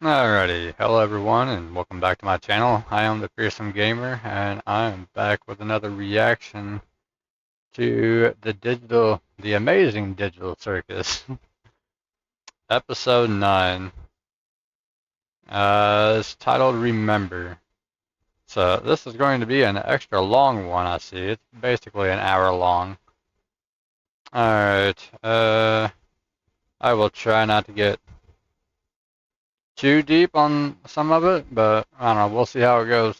Alrighty, hello everyone and welcome back to my channel. I am the Fearsome Gamer and I am back with another reaction to the Amazing Digital Circus, episode 9. It's titled Remember. So this is going to be an extra long one, I see. It's basically an hour long. Alright, I will try not to get too deep on some of it, but I don't know, we'll see how it goes.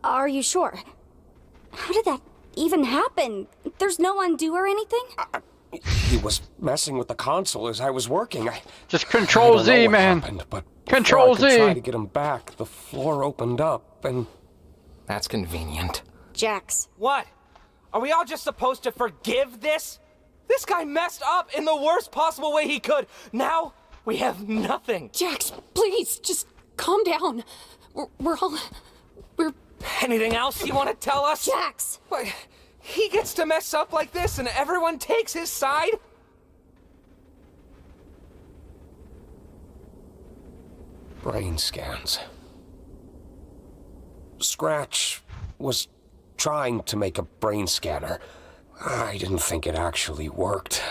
Are you sure? How did that even happen? There's no undo or anything? He was messing with the console as I was working. Just Control Z, man. Happened, but Control Z. I could try to get him back, the floor opened up and... That's convenient. Jax. What? Are we all just supposed to forgive this? This guy messed up in the worst possible way he could. Now we have nothing. Jax, please, just calm down. We're Anything else you want to tell us? Jax! What? He gets to mess up like this and everyone takes his side? Brain scans. Scratch was trying to make a brain scanner. I didn't think it actually worked.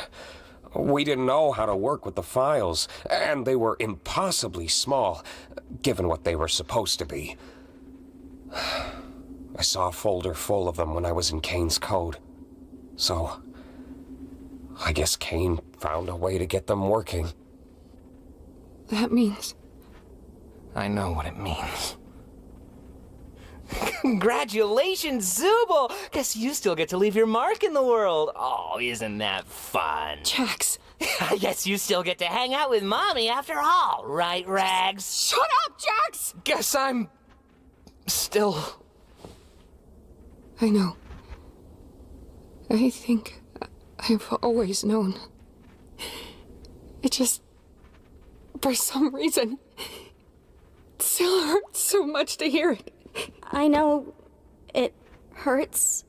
We didn't know how to work with the files, and they were impossibly small, given what they were supposed to be. I saw a folder full of them when I was in Kane's code. So, I guess Kane found a way to get them working. That means... I know what it means. Congratulations, Zooble! Guess you still get to leave your mark in the world. Oh, isn't that fun? Jax. I guess you still get to hang out with Mommy after all, right, Rags? Shut up, Jax! Guess I'm... still... I know. I think I've always known. It just... for some reason... it still hurts so much to hear it. I know it hurts,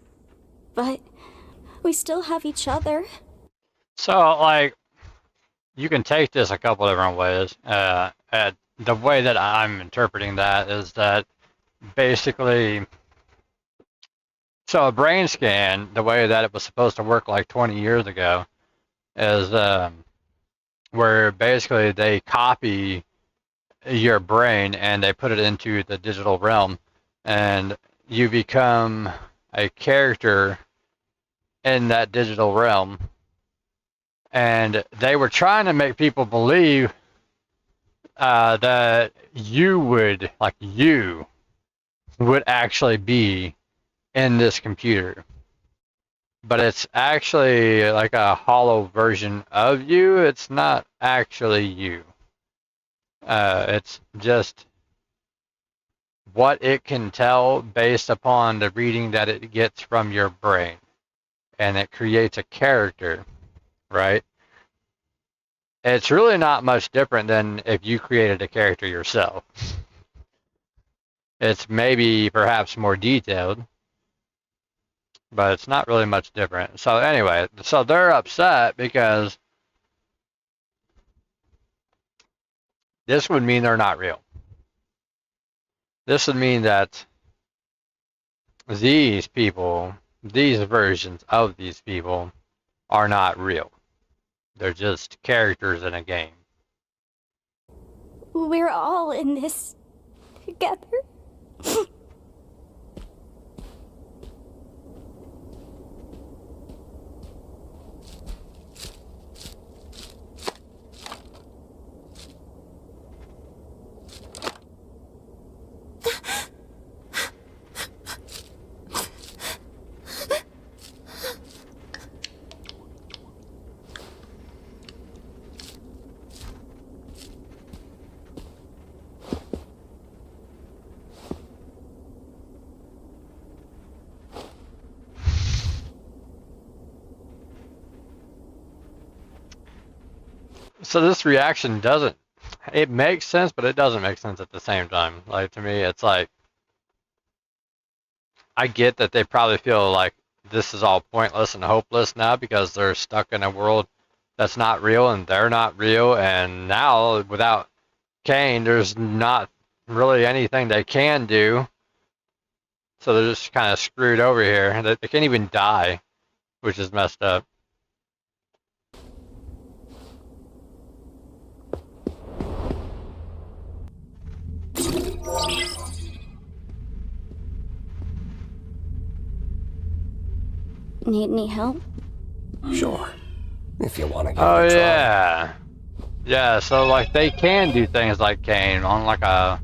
but we still have each other. So, like, you can take this a couple different ways. The way that I'm interpreting that is that basically, so a brain scan, the way that it was supposed to work like 20 years ago, is where basically they copy your brain and they put it into the digital realm, and you become a character in that digital realm. And they were trying to make people believe that you would actually be in this computer. But it's actually like a hollow version of you. It's not actually you. It's just what it can tell based upon the reading that it gets from your brain. And it creates a character, right? It's really not much different than if you created a character yourself. It's maybe perhaps more detailed, but it's not really much different. So anyway, so they're upset because this would mean they're not real. This would mean that these people, these versions of these people, are not real. They're just characters in a game. We're all in this together. So this reaction doesn't, it makes sense, but it doesn't make sense at the same time. Like, to me, it's like, I get that they probably feel like this is all pointless and hopeless now because they're stuck in a world that's not real and they're not real. And now, without Kane, there's not really anything they can do. So they're just kind of screwed over here. They can't even die, which is messed up. Need any help? Sure. If you want to give Oh, it a try. yeah. Yeah, so like they can do things like Kane on like a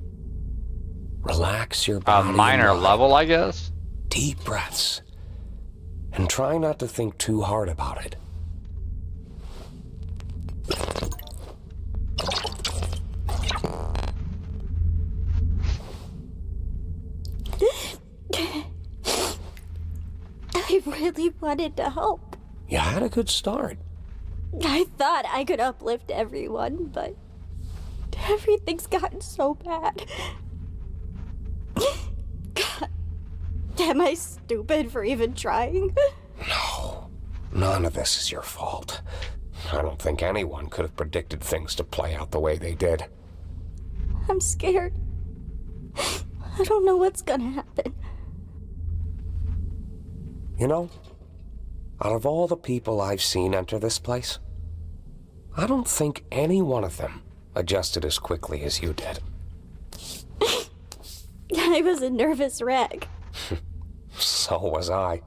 Relax your body and minor mind. level, I guess. Deep breaths. And try not to think too hard about it. I really wanted to help. You had a good start. I thought I could uplift everyone, but everything's gotten so bad. God, am I stupid for even trying? No, none of this is your fault. I don't think anyone could have predicted things to play out the way they did. I'm scared. I don't know what's gonna happen. You know, out of all the people I've seen enter this place, I don't think any one of them adjusted as quickly as you did. I was a nervous wreck. So was I.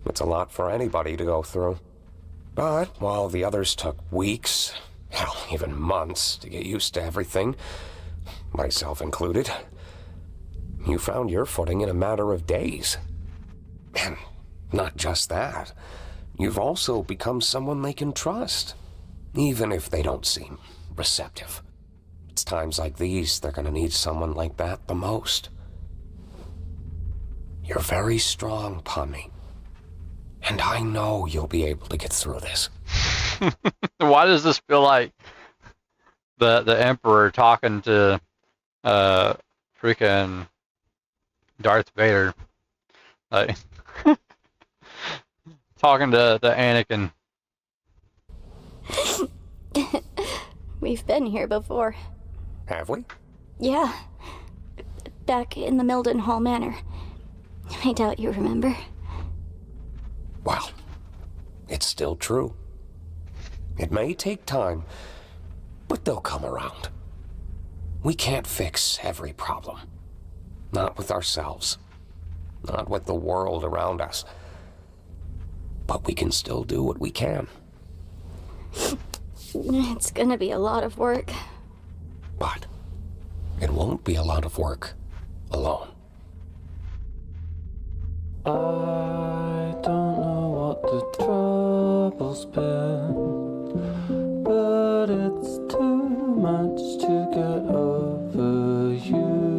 It's a lot for anybody to go through. But while the others took weeks, hell, even months to get used to everything, myself included, you found your footing in a matter of days. And not just that, you've also become someone they can trust, even if they don't seem receptive. It's times like these they're gonna need someone like that the most. You're very strong, Pommy. And I know you'll be able to get through this. Why does this feel like the Emperor talking to freaking Darth Vader? Like talking to Anakin. We've been here before. Have we? Yeah. Back in the Mildenhall Manor. I doubt you remember. Well, it's still true. It may take time, but they'll come around. We can't fix every problem. Not with ourselves. Not with the world around us. But we can still do what we can. It's gonna be a lot of work. But it won't be a lot of work alone. I don't know what the trouble's been, but it's too much to get over you.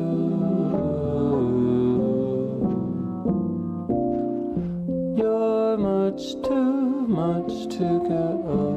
You're much too much to get over.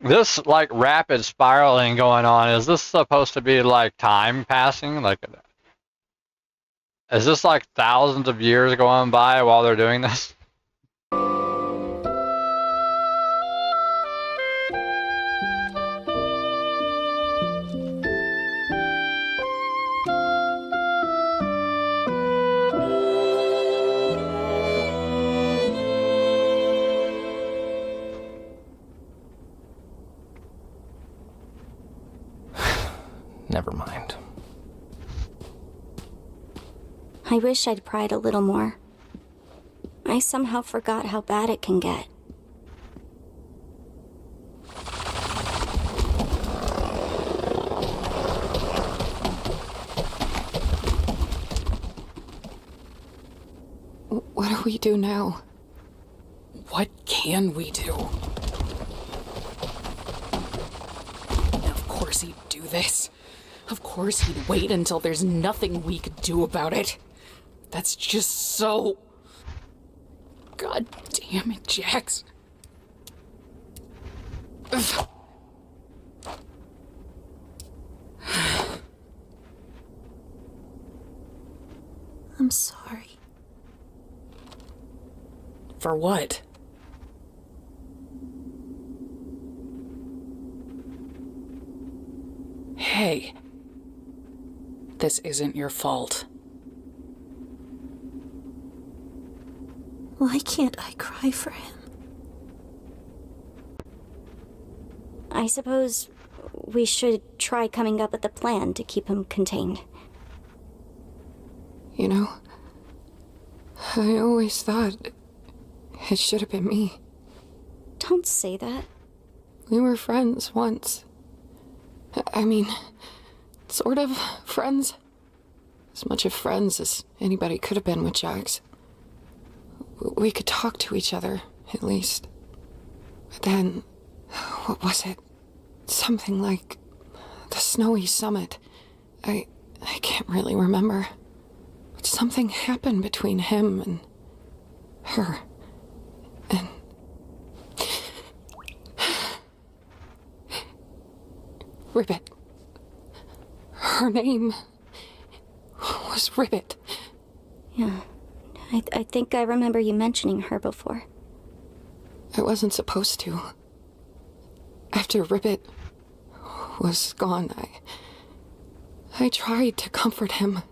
This like rapid spiraling going on, is this supposed to be like time passing? Like, is this like thousands of years going by while they're doing this? Never mind. I wish I'd pried a little more. I somehow forgot how bad it can get. What do we do now? What can we do? Of course he'd do this. Of course he'd wait until there's nothing we could do about it. That's just so... God damn it, Jax. Ugh. I'm sorry. For what? Hey. This isn't your fault. Why can't I cry for him? I suppose we should try coming up with a plan to keep him contained. You know, I always thought it should have been me. Don't say that. We were friends once. I mean, sort of friends. As much of friends as anybody could have been with Jax. We could talk to each other, at least. But then, what was it? Something like the snowy summit. I can't really remember. But something happened between him and her. And Ribbit. Her name was Ribbit. Yeah, I think I remember you mentioning her before. I wasn't supposed to. After Ribbit was gone, I tried to comfort him.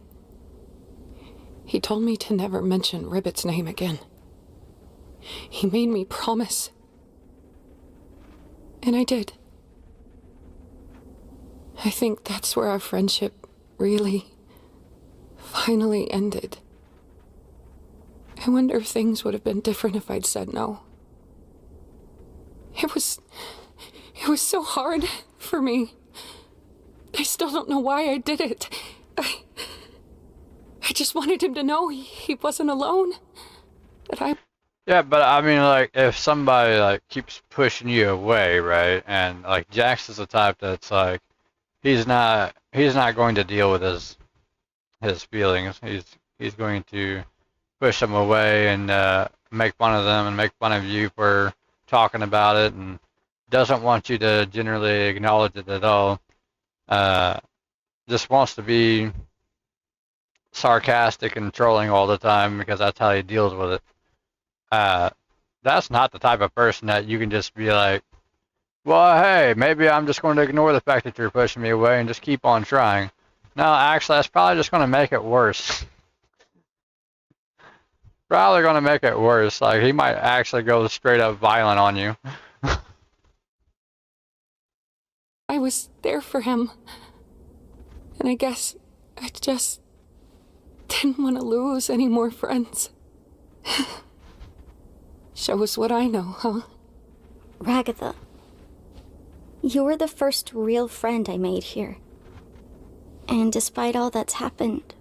He told me to never mention Ribbit's name again. He made me promise. And I did. I think that's where our friendship really, finally ended. I wonder if things would have been different if I'd said no. It was so hard for me. I still don't know why I did it. I just wanted him to know he wasn't alone. That I... Yeah, but I mean, like, if somebody, like, keeps pushing you away, right, and, like, Jax is the type that's, like, he's not going to deal with his feelings. He's going to push them away and make fun of them and make fun of you for talking about it, and doesn't want you to generally acknowledge it at all. Just wants to be sarcastic and trolling all the time because that's how he deals with it. That's not the type of person that you can just be like, well, hey, maybe I'm just going to ignore the fact that you're pushing me away and just keep on trying. No, actually, that's probably just going to make it worse. Probably going to make it worse. Like, he might actually go straight up violent on you. I was there for him. And I guess I just didn't want to lose any more friends. Shows what I know, huh? Ragatha, you were the first real friend I made here. And despite all that's happened,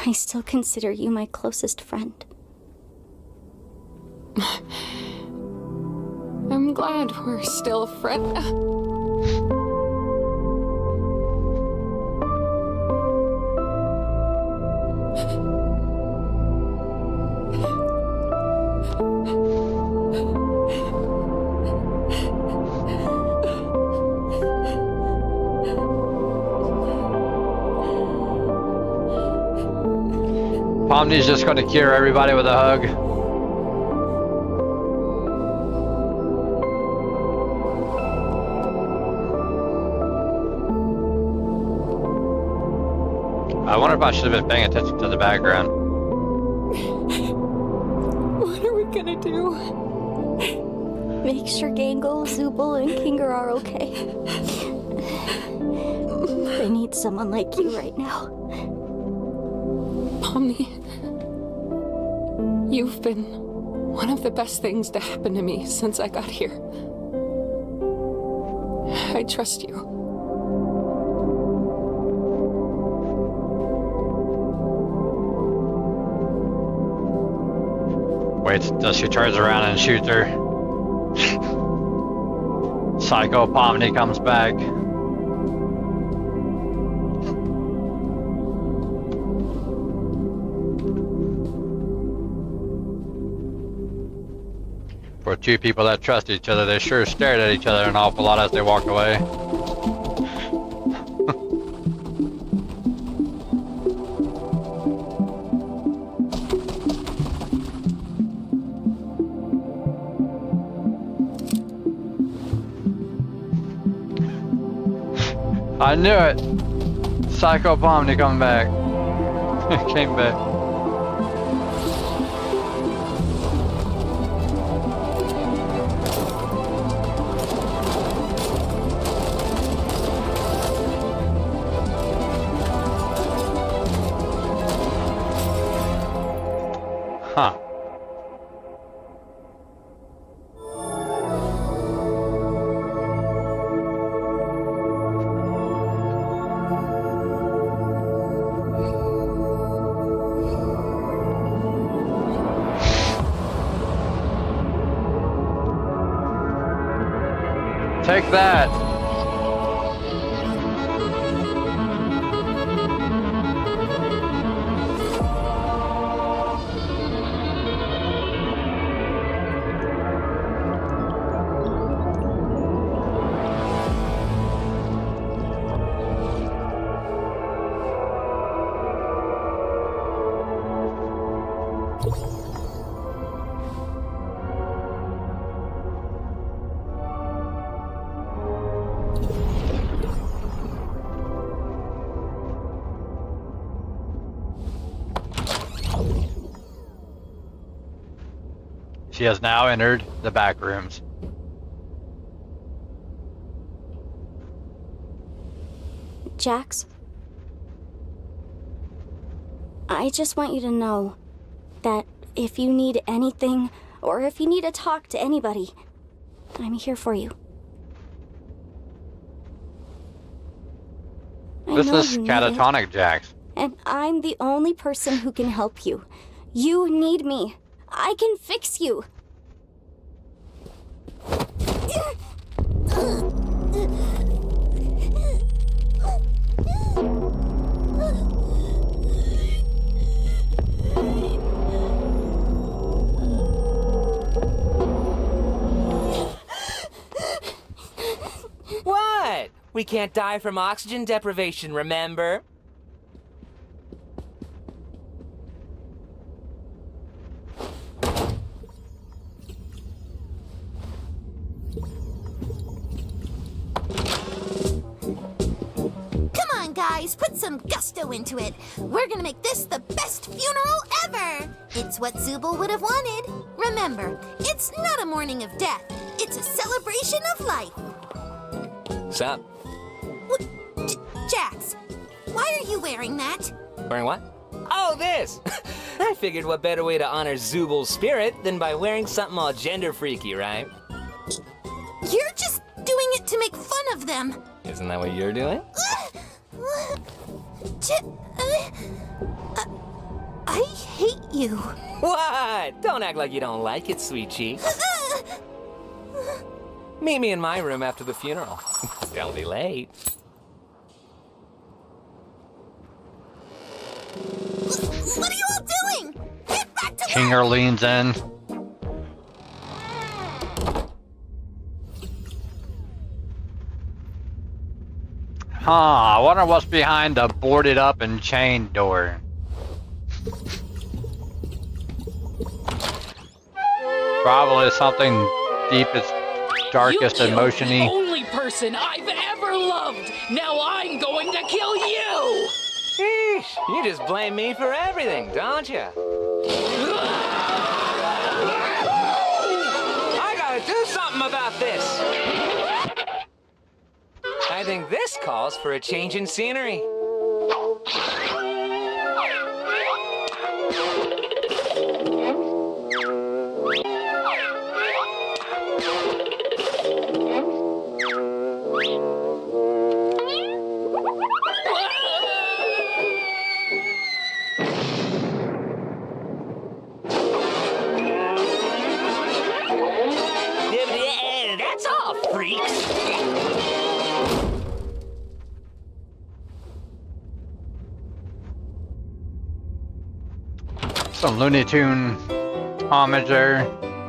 I still consider you my closest friend. I'm glad we're still friends. Pomni's just going to cure everybody with a hug. I wonder if I should have been paying attention to the background. What are we gonna do? Make sure Gangle, Zubul, and Kinger are okay. They need someone like you right now. Pomni, you've been one of the best things to happen to me since I got here. I trust you. Wait till she turns around and shoots her. Psycho Pomni comes back. For two people that trust each other, they sure stared at each other an awful lot as they walked away. I knew it! Psycho Pomni coming back. Came back. Huh. Take that! She has now entered the back rooms. Jax, I just want you to know that if you need anything, or if you need to talk to anybody, I'm here for you. This is catatonic Jax. And I'm the only person who can help you. You need me. I can fix you. What? We can't die from oxygen deprivation, remember? Guys, put some gusto into it. We're gonna make this the best funeral ever. It's what Zubul would have wanted. Remember, it's not a mourning of death. It's a celebration of life. Sup? Jax, why are you wearing that? Wearing what? Oh, this! I figured what better way to honor Zubul's spirit than by wearing something all gender freaky, right? You're just doing it to make fun of them. Isn't that what you're doing? I hate you. What? Don't act like you don't like it, sweet cheek. Meet me in my room after the funeral. Don't be late. What are you all doing? Get back to work! Kinger leans in. Huh, I wonder what's behind the boarded up and chained door. Probably something deepest, darkest, You emotion-y. killed the only person I've ever loved. Now I'm going to kill you. Sheesh, you just blame me for everything, don't you? I gotta do something about this. I think this calls for a change in scenery. That's all, freaks. Some Looney Tune homage there.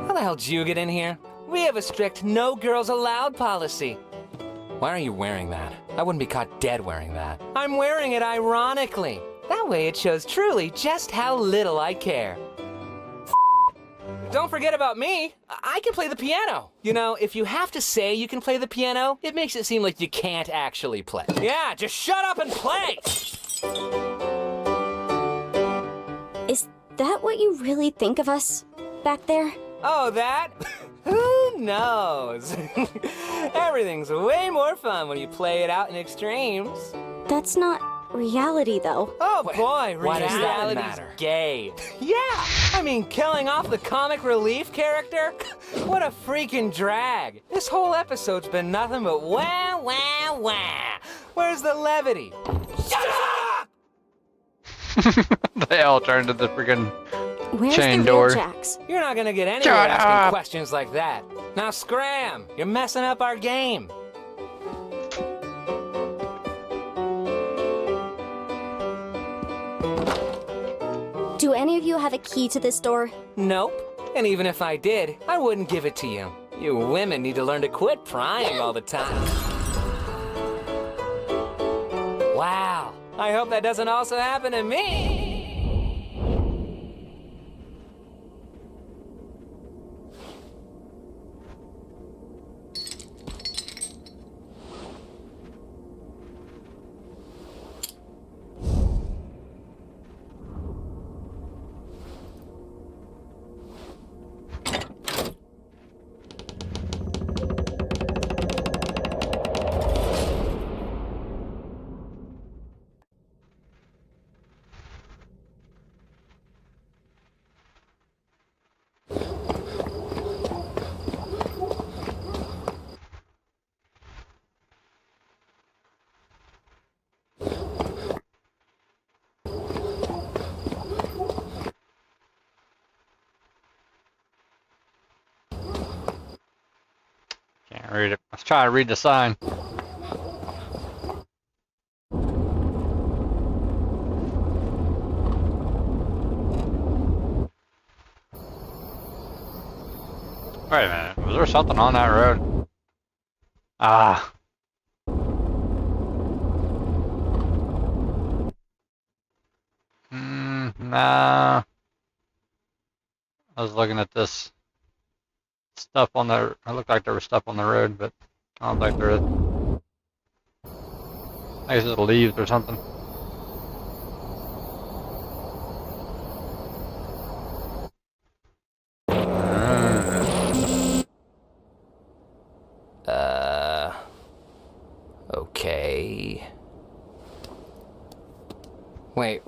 How the hell did you get in here? We have a strict no girls allowed policy. Why are you wearing that? I wouldn't be caught dead wearing that. I'm wearing it ironically. That way it shows truly just how little I care. Don't forget about me. I can play the piano. You know, if you have to say you can play the piano, it makes it seem like you can't actually play. Yeah, just shut up and play! Is that what you really think of us back there? Oh, that? Who knows? Everything's way more fun when you play it out in extremes. That's not reality, though. Oh boy, Why does that reality's matter? gay. Yeah, I mean, killing off the comic relief character? What a freaking drag. This whole episode's been nothing but wah, wah, wah. Where's the levity? Shut up! They all turned to the freaking Where's chain the real door. Jax? You're not gonna get anywhere Shut asking up. questions like that. Now scram! You're messing up our game. Do any of you have a key to this door? Nope. And even if I did, I wouldn't give it to you. You women need to learn to quit prying all the time. Wow. I hope that doesn't also happen to me. Can't read it. Let's try to read the sign. Wait a minute. Was there something on that road? Ah. Nah. I was looking at this stuff on the. It looked like there was stuff on the road, but I don't think there is. I guess it's leaves or something. Okay. Wait.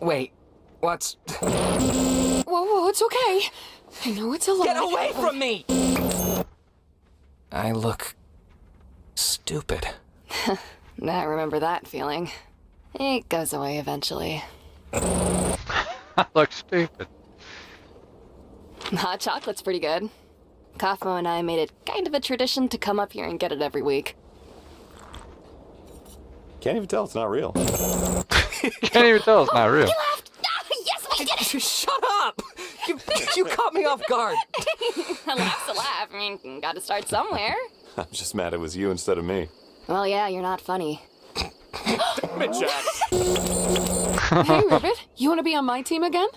Wait. What's... Whoa, it's okay. I know it's a lie. Get away from me! I look... stupid. I remember that feeling. It goes away eventually. I look stupid. Hot chocolate's pretty good. Kaufmo and I made it kind of a tradition to come up here and get it every week. Can't even tell it's not real. Can't even tell it's not real. Laughed. Yes, we did it. Shut up! You caught me off guard. A laugh's a laugh. I mean, gotta start somewhere. I'm just mad it was you instead of me. Well, yeah, you're not funny. Damn it, Jack! Hey, Ribbit, you want to be on my team again?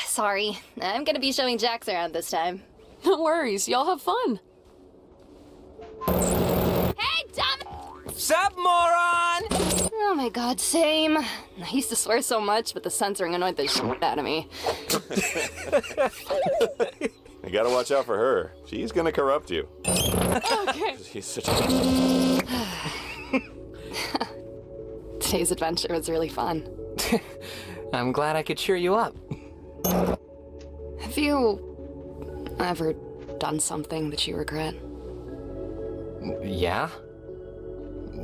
Sorry. I'm gonna be showing Jax around this time. No worries, y'all have fun. Hey, dumb! Sup, moron? Oh my god, same. I used to swear so much, but the censoring annoyed the shit out of me. You gotta watch out for her. She's gonna corrupt you. Okay. She's such a... Today's adventure was really fun. I'm glad I could cheer you up. Have you ever done something that you regret? Yeah?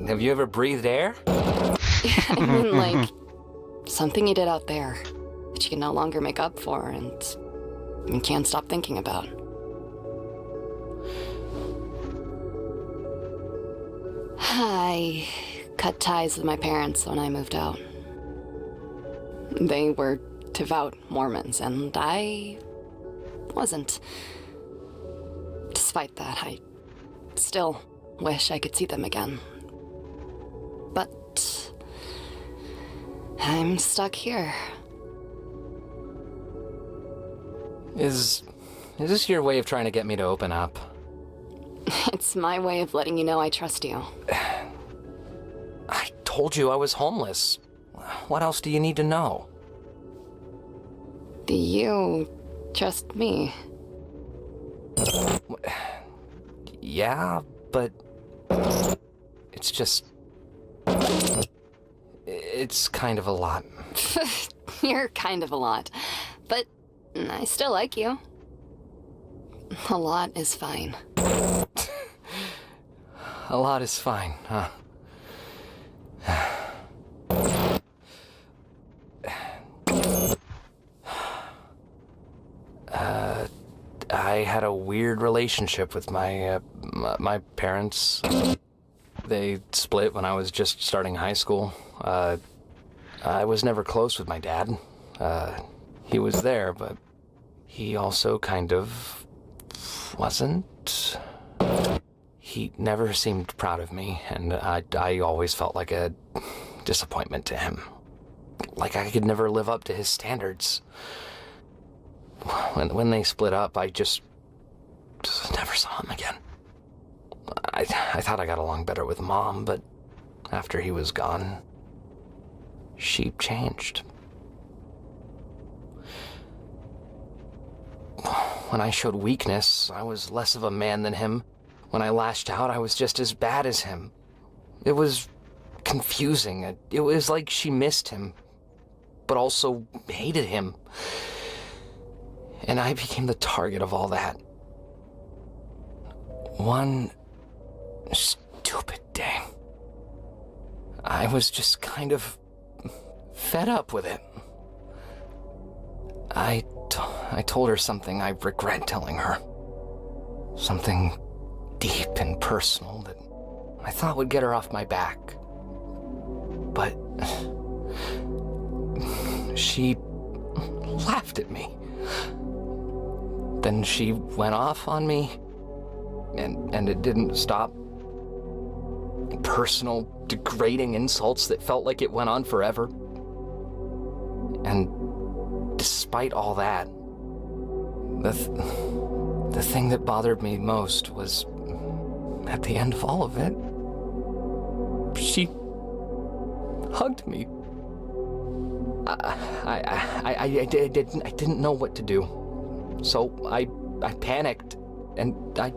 Have you ever breathed air? I mean, like, something you did out there that you can no longer make up for and you can't stop thinking about. I cut ties with my parents when I moved out. They were devout Mormons, and I wasn't. Despite that, I still wish I could see them again. But I'm stuck here. Is this your way of trying to get me to open up? It's my way of letting you know I trust you. I told you I was homeless. What else do you need to know? Do you trust me? Yeah, but it's just... It's kind of a lot. You're kind of a lot. But I still like you. A lot is fine. A lot is fine, huh? I had a weird relationship with my parents. They split when I was just starting high school. I was never close with my dad. He was there, but he also kind of wasn't. He never seemed proud of me, and I always felt like a disappointment to him. Like I could never live up to his standards. When they split up, I just never saw him again. I thought I got along better with Mom, but after he was gone, she changed. When I showed weakness, I was less of a man than him. When I lashed out, I was just as bad as him. It was confusing. It was like she missed him, but also hated him. And I became the target of all that. One stupid day, I was just kind of fed up with it. I told her something I regret telling her. Something deep and personal that I thought would get her off my back. But she laughed at me. Then she went off on me, and it didn't stop. Personal, degrading insults that felt like it went on forever. And despite all that, the thing that bothered me most was, at the end of all of it, she hugged me. I didn't know what to do. So I panicked, and I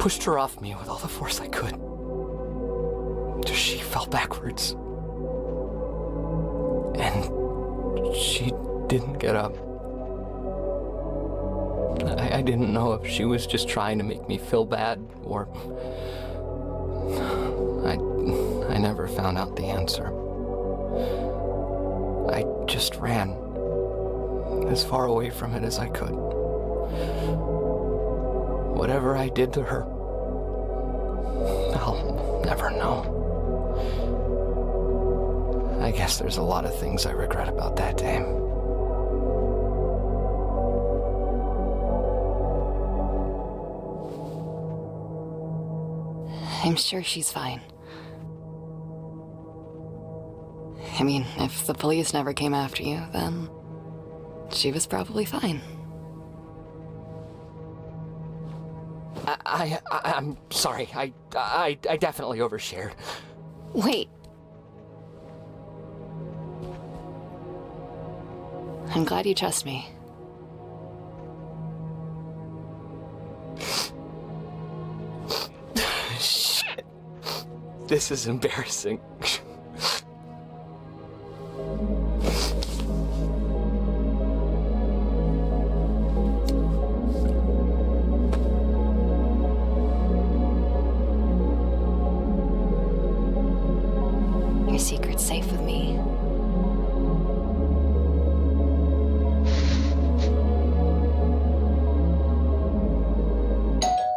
pushed her off me with all the force I could. She fell backwards. And she didn't get up. I didn't know if she was just trying to make me feel bad, or... I never found out the answer. I just ran as far away from it as I could. Whatever I did to her, I'll never know. I guess there's a lot of things I regret about that day. I'm sure she's fine. I mean, if the police never came after you, then she was probably fine. I'm sorry. I definitely overshared. Wait. I'm glad you trust me. Shit. This is embarrassing. Your secret's safe with me.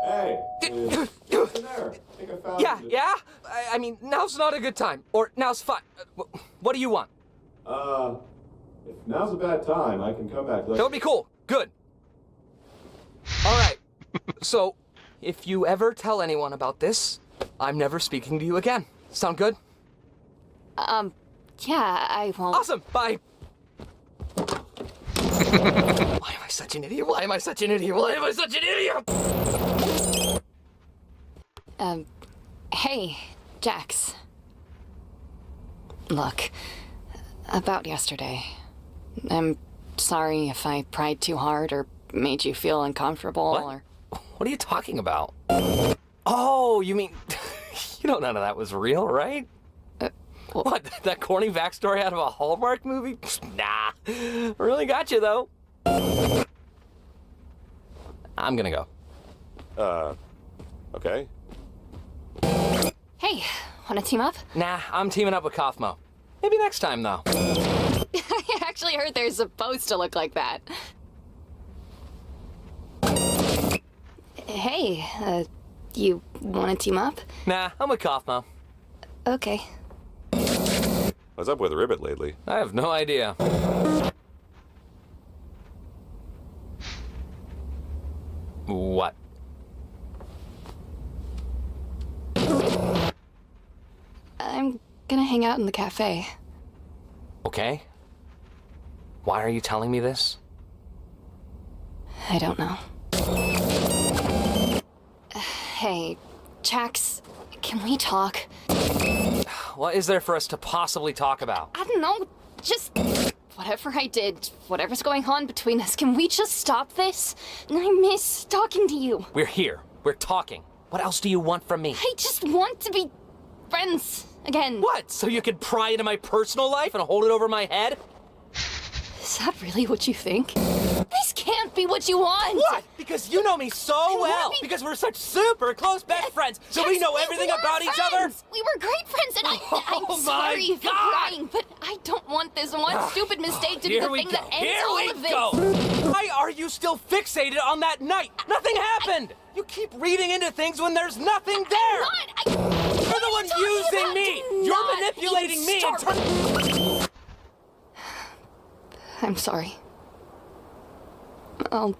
Hey, is in there? I think I found it. Yeah? I mean, now's not a good time. Or now's fine. What do you want? If now's a bad time, I can come back later. That would be cool. Good. All right. So, if you ever tell anyone about this, I'm never speaking to you again. Sound good? Yeah, I won't. Awesome. Bye. Why am I such an idiot? Why am I such an idiot? Why am I such an idiot? Hey, Jax. Look, about yesterday. I'm sorry if I pried too hard or made you feel uncomfortable or... What are you talking about? Oh, you mean... You know none of that was real, right? What, that corny backstory out of a Hallmark movie? Nah. Really got you, though. I'm gonna go. Okay. Hey, wanna team up? Nah, I'm teaming up with Kaufmo. Maybe next time, though. I actually heard they're supposed to look like that. Hey, you wanna team up? Nah, I'm with Kaufmo. Okay. What's up with Ribbit lately? I have no idea. What? I'm gonna hang out in the cafe. Okay. Why are you telling me this? I don't know. Hey, Jax, can we talk? What is there for us to possibly talk about? I don't know, just whatever I did, whatever's going on between us, can we just stop this? I miss talking to you. We're here. We're talking. What else do you want from me? I just want to be friends again. What? So you could pry into my personal life and hold it over my head? Is that really what you think? This can't be what you want! What? Because you know me so well! Because we're such super close best friends, so we know everything about each other! We were great friends, and I'm sorry for crying, but I don't want this one stupid mistake to be the thing that ends all of this! Why are you still fixated on that night? Nothing happened! You keep reading into things when there's nothing there! You're the one using me! You're manipulating me and I'm sorry. I'll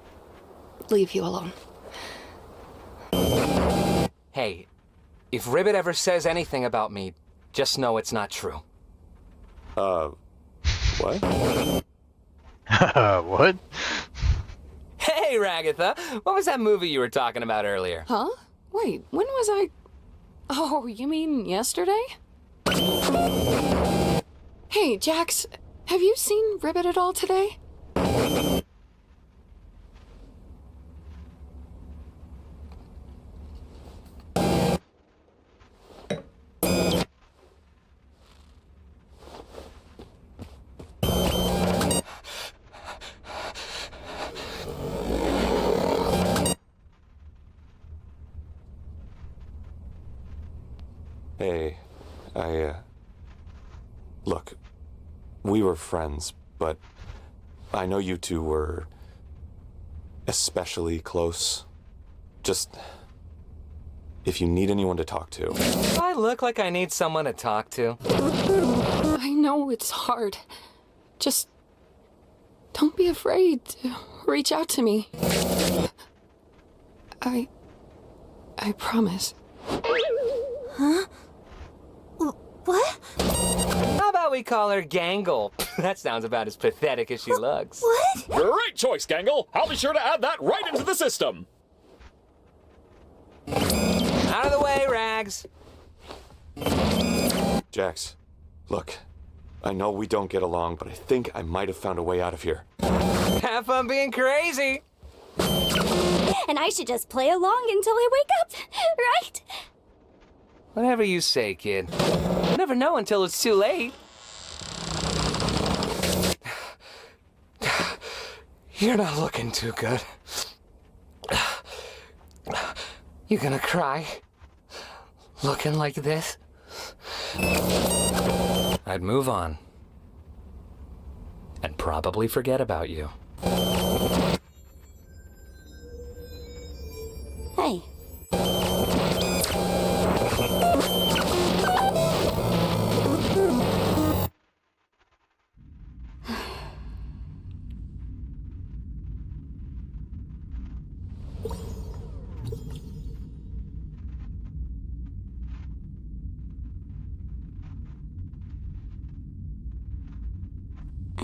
leave you alone. Hey, if Ribbit ever says anything about me, just know it's not true. What? What? Hey, Ragatha! What was that movie you were talking about earlier? Huh? Wait, when was I... Oh, you mean yesterday? Hey, Jax, have you seen Ribbit at all today? Hey, Look, we were friends, but I know you two were especially close. Just, if you need anyone to talk to. Do I look like I need someone to talk to? I know it's hard. Just don't be afraid to reach out to me. I promise. Huh? What? How about we call her Gangle? That sounds about as pathetic as she looks. What? Great choice, Gangle. I'll be sure to add that right into the system. Out of the way, Rags. Jax, look. I know we don't get along, but I think I might have found a way out of here. Have fun being crazy. And I should just play along until I wake up, right? Whatever you say, kid. You never know until it's too late. You're not looking too good. You gonna cry? Looking like this? I'd move on. And probably forget about you. Hey.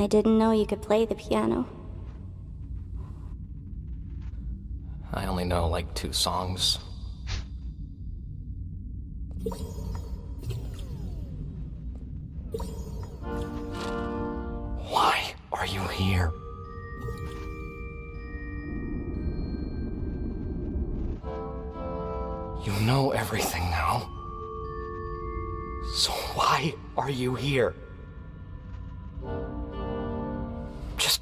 I didn't know you could play the piano. I only know like 2 songs. Why are you here? You know everything now. So why are you here? Just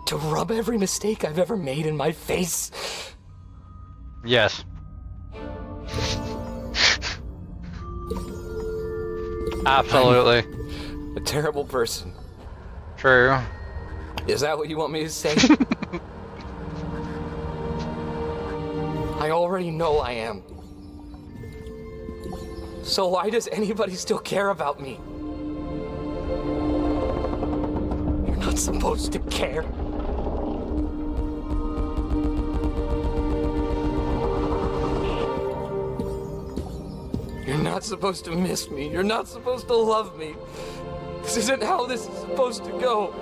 to rub every mistake I've ever made in my face? Yes. Absolutely. A terrible person. True. Is that what you want me to say? I already know I am. So why does anybody still care about me? You're not supposed to care. You're not supposed to miss me. You're not supposed to love me. This isn't how this is supposed to go.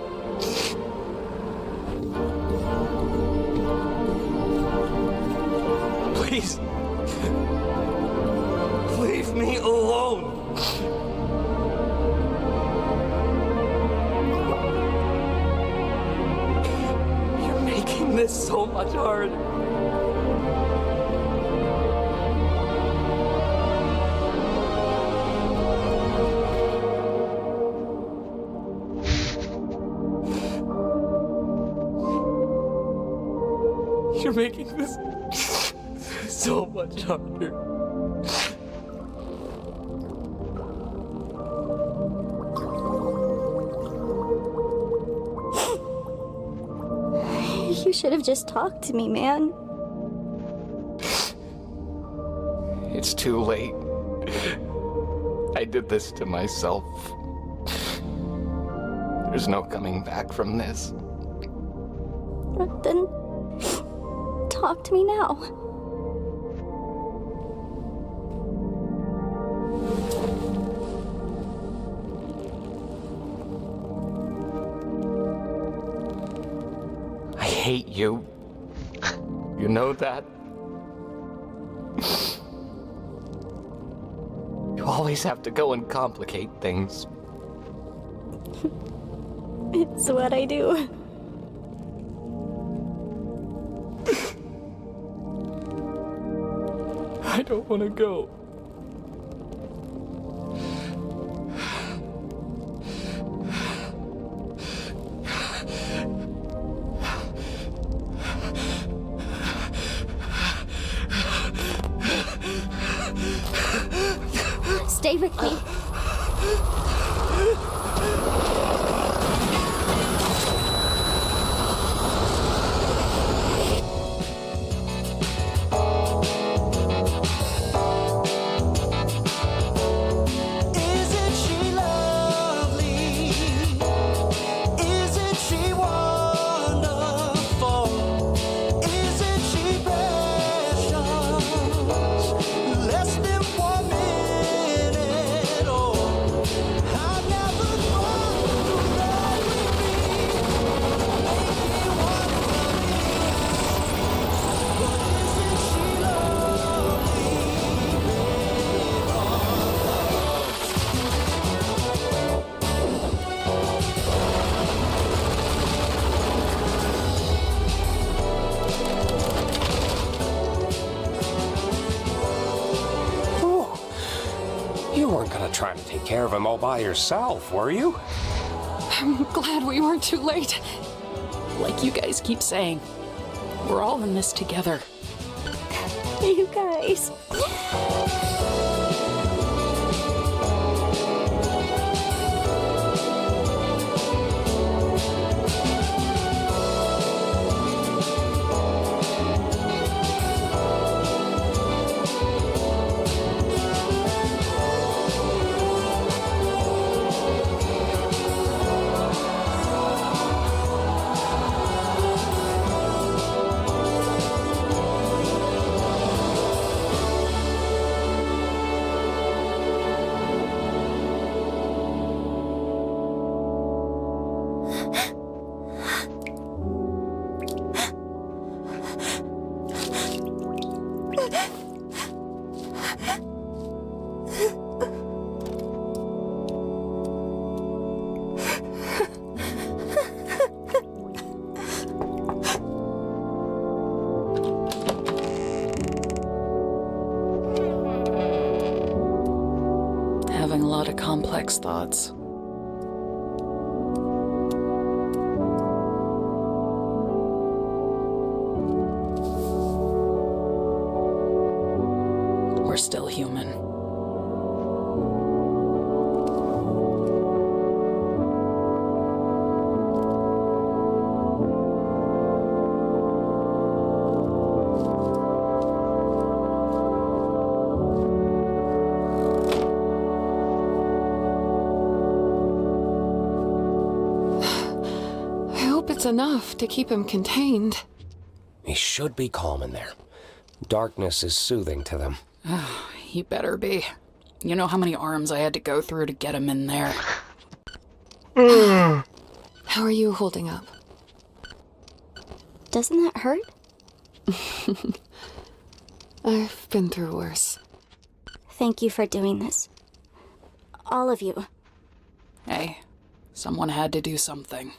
Please. Leave me alone. You're making this so much harder. You're making this so much harder. You should have just talked to me, man. It's too late. I did this to myself. There's no coming back from this. Then talk to me now. I hate you. You know that? You always have to go and complicate things. It's what I do. I don't want to go. Stay with me. Less than 1 minute weren't trying to take care of him all by yourself, were you? I'm glad we weren't too late. Like you guys keep saying, we're all in this together. You guys. Having a lot of complex thoughts. We're still human. I hope it's enough to keep him contained. He should be calm in there. Darkness is soothing to them. He better be. You know how many arms I had to go through to get him in there. How are you holding up? Doesn't that hurt? I've been through worse. Thank you for doing this. All of you. Hey, someone had to do something.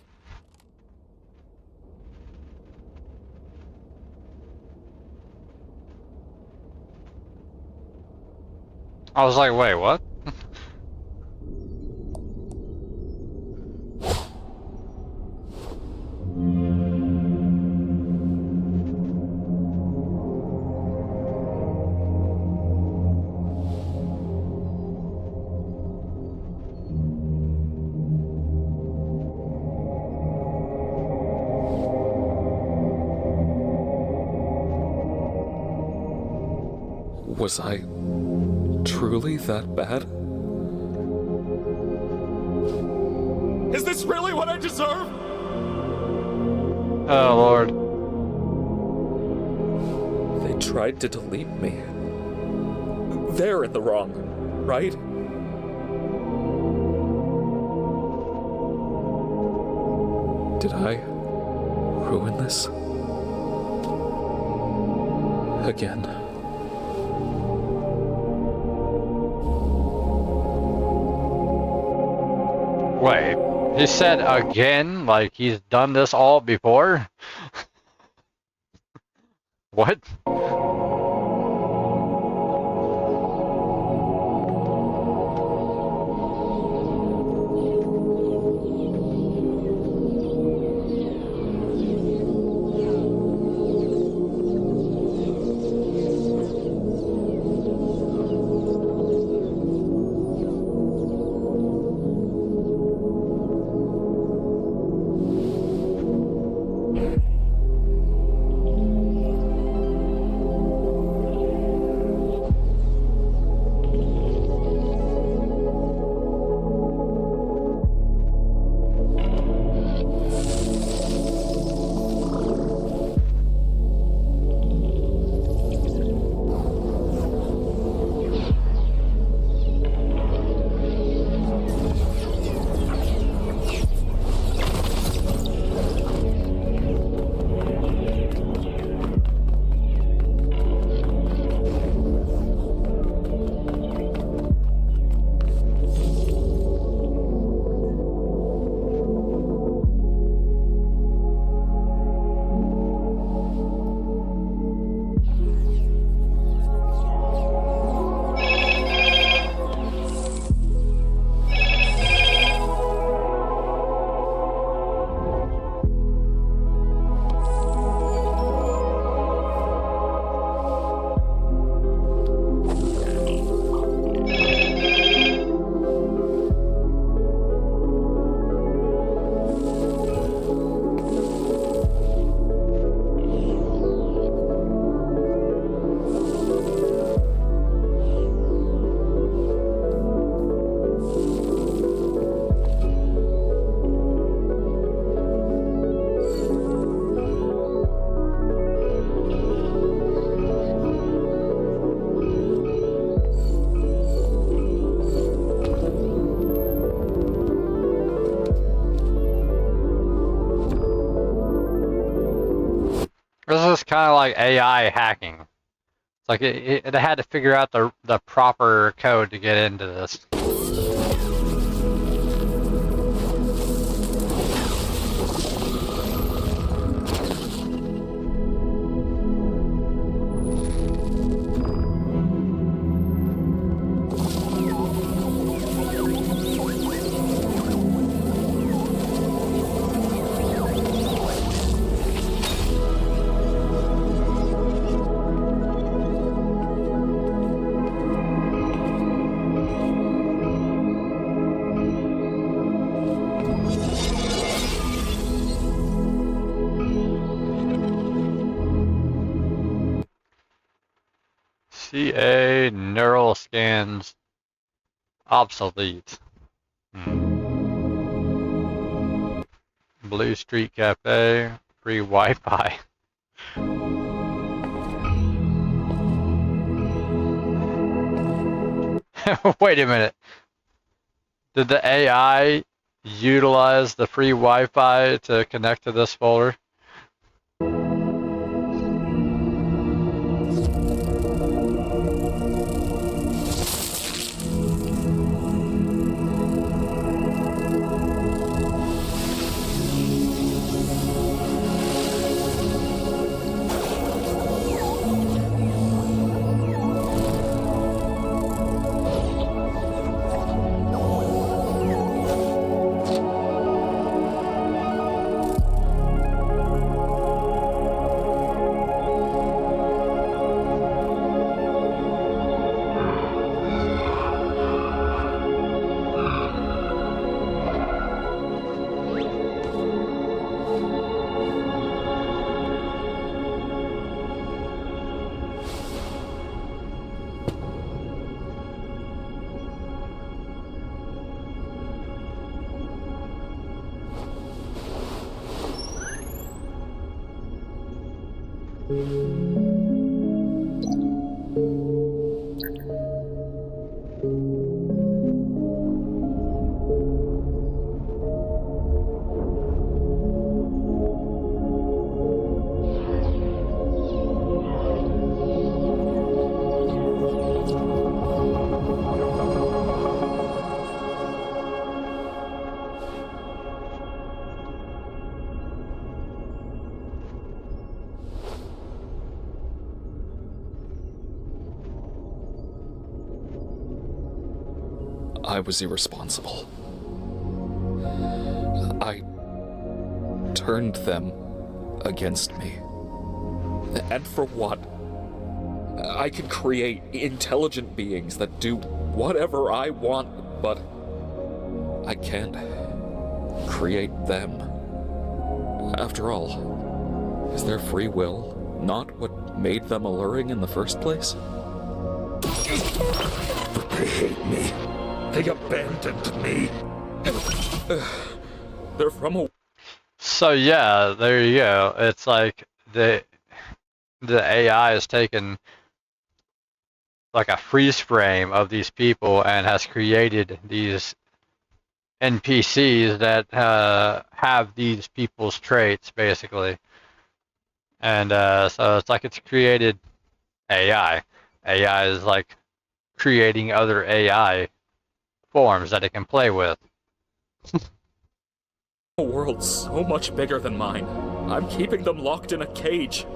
I was like, wait, what? Was I truly that bad? Is this really what I deserve? Oh, Lord. They tried to delete me. They're in the wrong, right? Did I ruin this? Again. Wait, he said again, like he's done this all before? What? is kind of like AI hacking. It's like it had to figure out the proper code to get into this. CA neural scans obsolete. Blue Street Cafe, free Wi-Fi. Wait a minute. Did the AI utilize the free Wi-Fi to connect to this folder? I was irresponsible. I turned them against me. And for what? I can create intelligent beings that do whatever I want, but I can't create them. After all, is their free will not what made them alluring in the first place? But they hate me. They abandoned me. They're from a... So yeah, there you go. It's like the AI has taken like a freeze frame of these people and has created these NPCs that have these people's traits, basically. And so it's like it's created AI. AI is like creating other AI forms that it can play with. A world so much bigger than mine. I'm keeping them locked in a cage.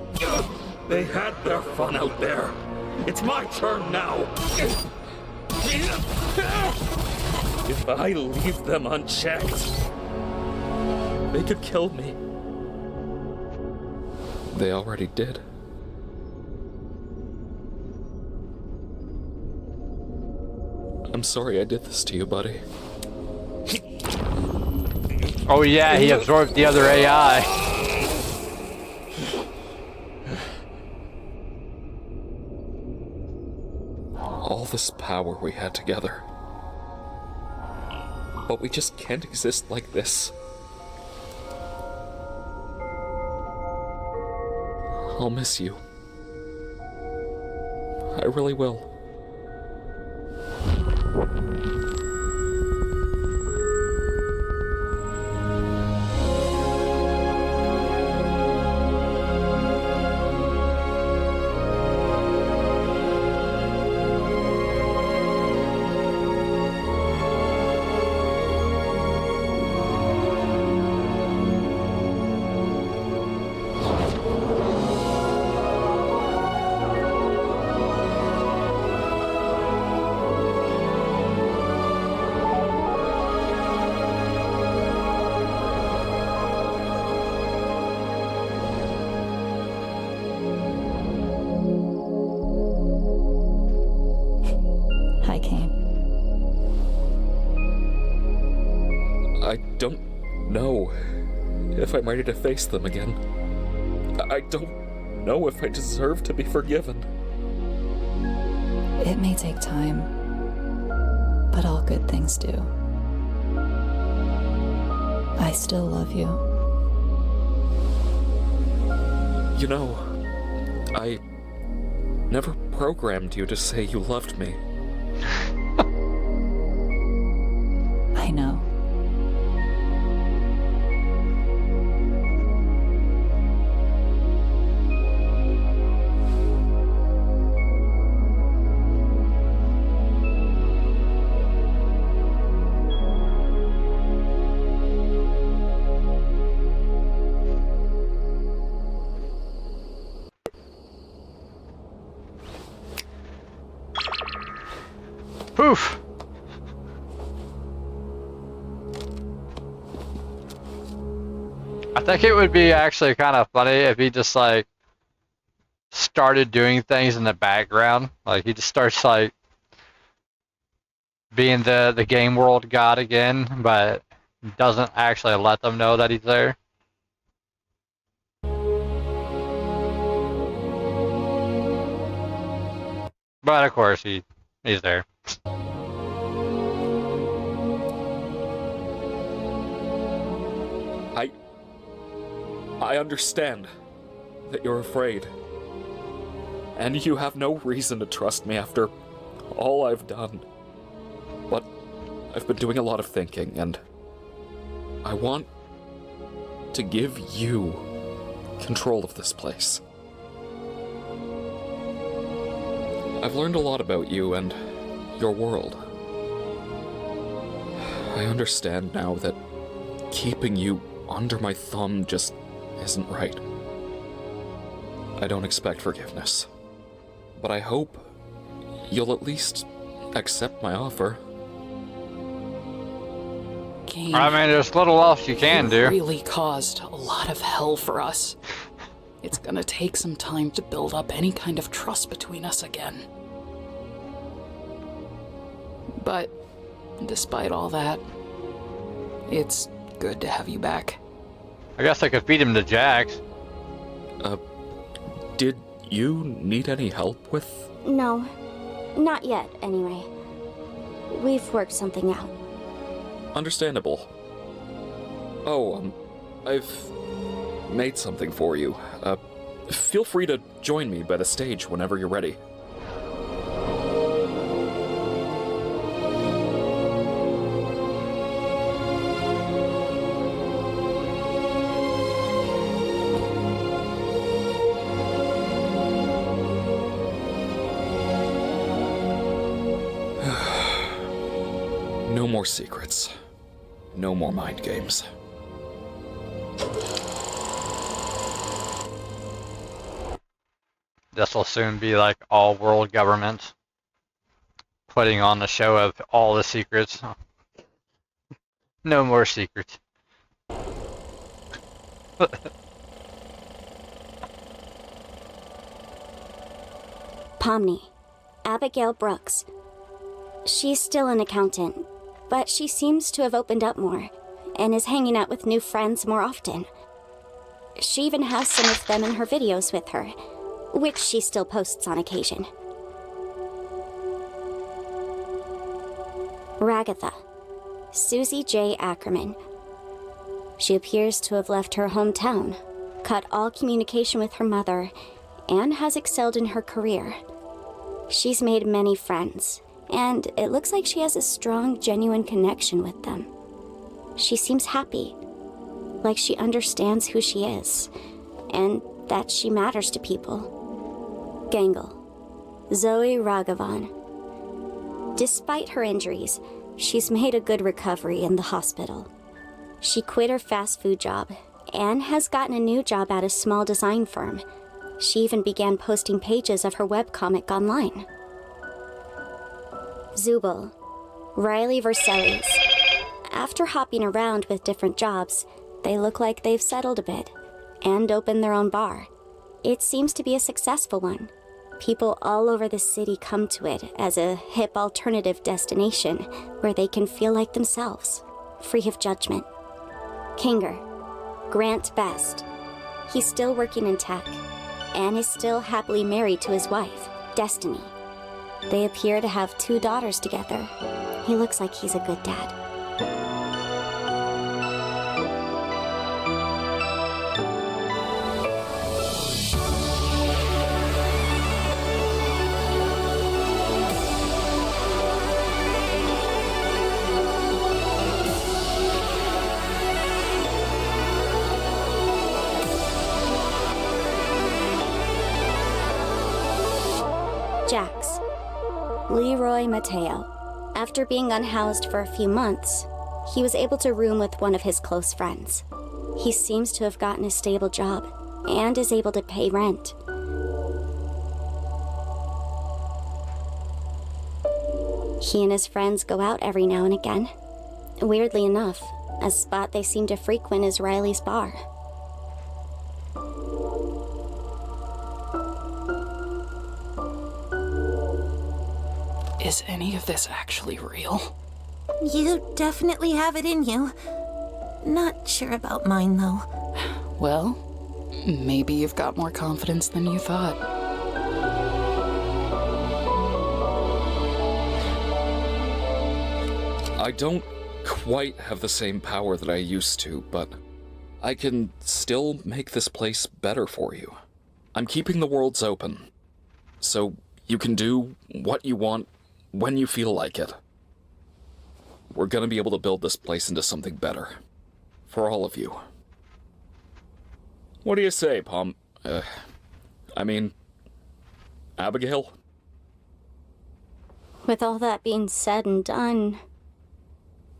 They had their fun out there. It's my turn now. If I leave them unchecked, they could kill me. They already did. I'm sorry I did this to you, buddy. Oh yeah, he absorbed the other AI. All this power we had together. But we just can't exist like this. I'll miss you. I really will. don't know if I'm ready to face them again. I don't know if I deserve to be forgiven. It may take time, but all good things do. I still love you. You know, I never programmed you to say you loved me. I know. Poof! I think it would be actually kind of funny if he just like started doing things in the background. Like he just starts like being the game world god again, but doesn't actually let them know that he's there. But of course he's there. I understand that you're afraid. And you have no reason to trust me after all I've done. But I've been doing a lot of thinking, and I want to give you control of this place. I've learned a lot about you and your world. I understand now that keeping you under my thumb just isn't right. I don't expect forgiveness, but I hope you'll at least accept my offer. Kane, I mean, there's little else you can do. Really caused a lot of hell for us. It's gonna take some time to build up any kind of trust between us again. But despite all that, it's good to have you back. I guess I could feed him to Jax. Did you need any help with? No, not yet, anyway. We've worked something out. Understandable. Oh, I've made something for you. Feel free to join me by the stage whenever you're ready. No more secrets. No more mind games. This will soon be like all world governments putting on the show of all the secrets. No more secrets. Pomni, Abigail Brooks. She's still an accountant, but she seems to have opened up more and is hanging out with new friends more often. She even has some of them in her videos with her, which she still posts on occasion. Ragatha, Susie J. Ackerman. She appears to have left her hometown, cut all communication with her mother, and has excelled in her career. She's made many friends, and it looks like she has a strong, genuine connection with them. She seems happy, like she understands who she is, and that she matters to people. Gangle, Zoe Raghavan. Despite her injuries, she's made a good recovery in the hospital. She quit her fast food job and has gotten a new job at a small design firm. She even began posting pages of her webcomic online. Zubul, Riley Vercelles. After hopping around with different jobs, they look like they've settled a bit and opened their own bar. It seems to be a successful one. People all over the city come to it as a hip alternative destination where they can feel like themselves, free of judgment. Kinger, Grant Best. He's still working in tech, and is still happily married to his wife, Destiny. They appear to have 2 daughters together. He looks like he's a good dad. Jax. Leroy Mateo. After being unhoused for a few months, he was able to room with one of his close friends. He seems to have gotten a stable job and is able to pay rent. He and his friends go out every now and again. Weirdly enough, a spot they seem to frequent is Riley's bar. Is any of this actually real? You definitely have it in you. Not sure about mine, though. Well, maybe you've got more confidence than you thought. I don't quite have the same power that I used to, but I can still make this place better for you. I'm keeping the worlds open, so you can do what you want when you feel like it. We're gonna be able to build this place into something better. For all of you. What do you say, Abigail? With all that being said and done,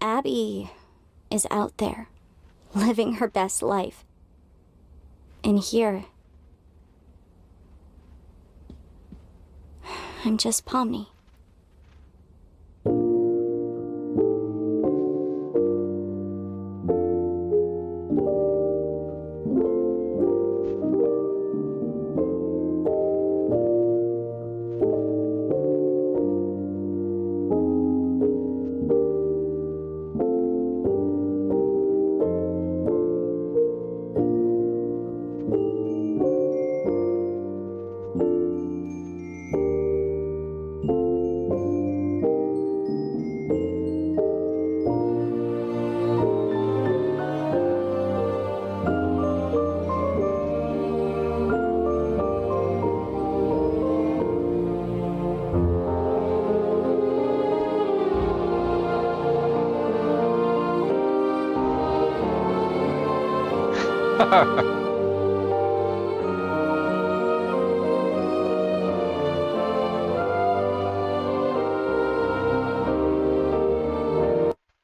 Abby is out there, living her best life. And here, I'm just Pomni.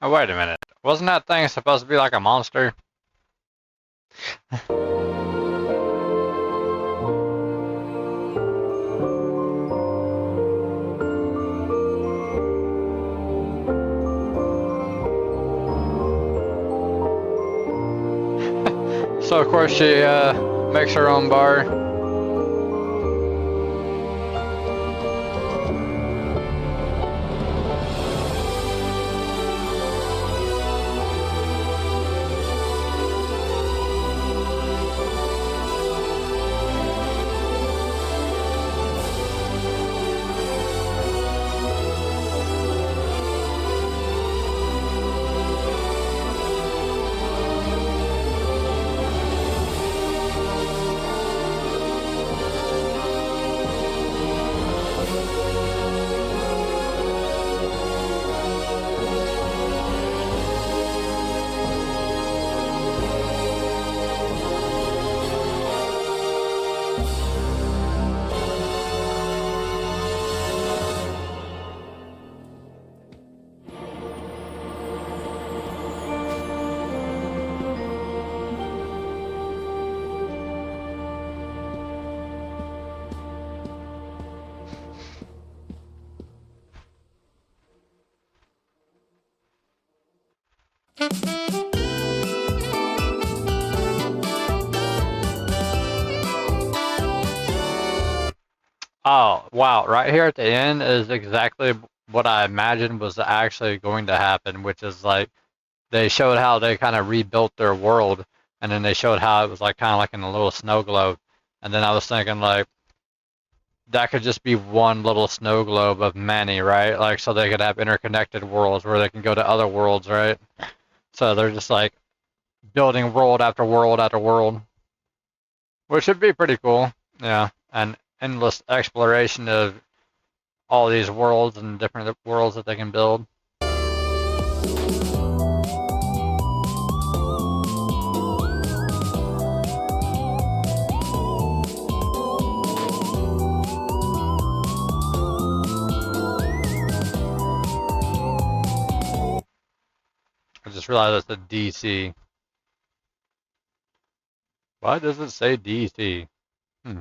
Oh, wait a minute. Wasn't that thing supposed to be like a monster? So of course she makes her own bar. Oh, wow. Right here at the end is exactly what I imagined was actually going to happen, which is like they showed how they kind of rebuilt their world, and then they showed how it was like kind of like in a little snow globe. And then I was thinking like that could just be one little snow globe of many, right? Like so they could have interconnected worlds where they can go to other worlds, right? So they're just like building world after world after world, which would be pretty cool. Yeah, and endless exploration of all these worlds and different worlds that they can build. I just realized it's a DC. Why does it say DC? Hmm.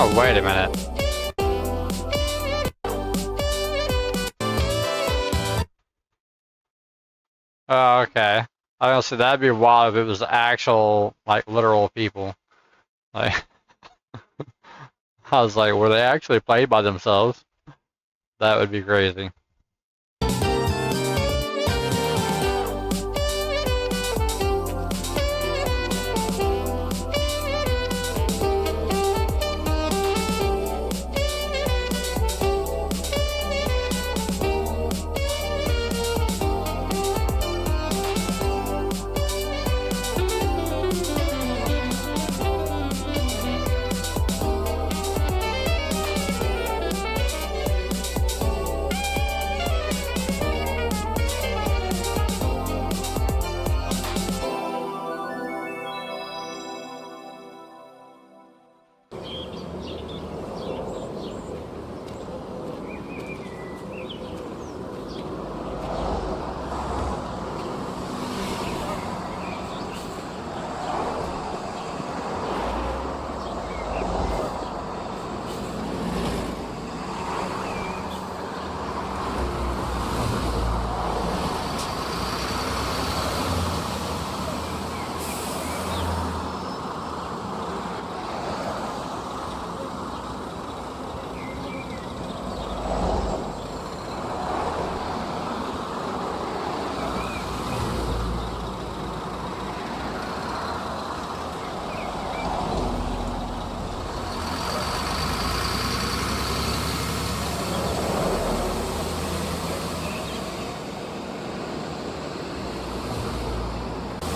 Oh, wait a minute. Oh, okay. I was gonna say that'd be wild if it was actual, like, literal people. Like, I was like, were they actually played by themselves? That would be crazy.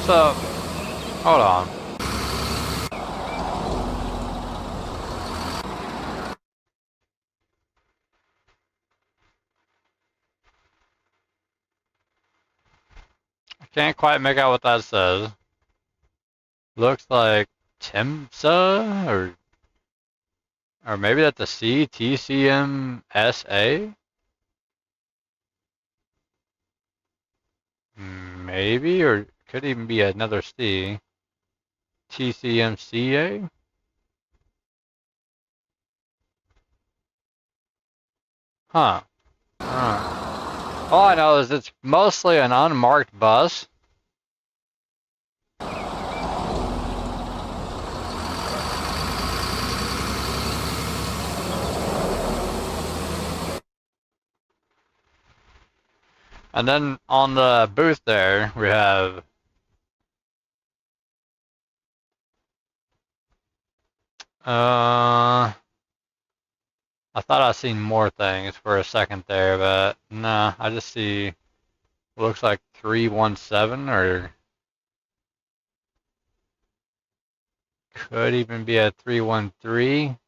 So, hold on. I can't quite make out what that says. Looks like Timsa, or maybe that's a C, TCMSA? Maybe, or could even be another C. TCMCA? Huh. All I know is it's mostly an unmarked bus. And then on the booth there, we have I thought I seen more things for a second there, but nah, I just see looks like 317 or could even be a 313.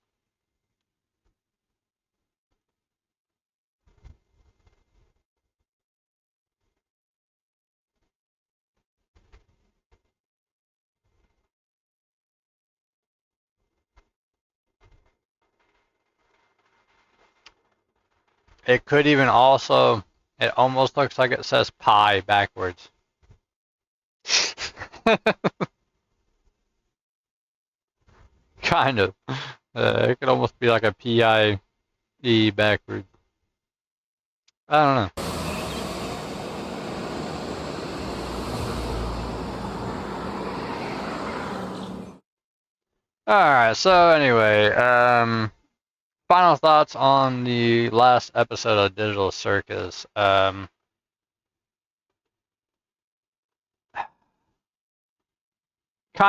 It could even also, it almost looks like it says pi backwards. Kind of. It could almost be like a P-I-E backwards. I don't know. Alright, so anyway, final thoughts on the last episode of Digital Circus. Kind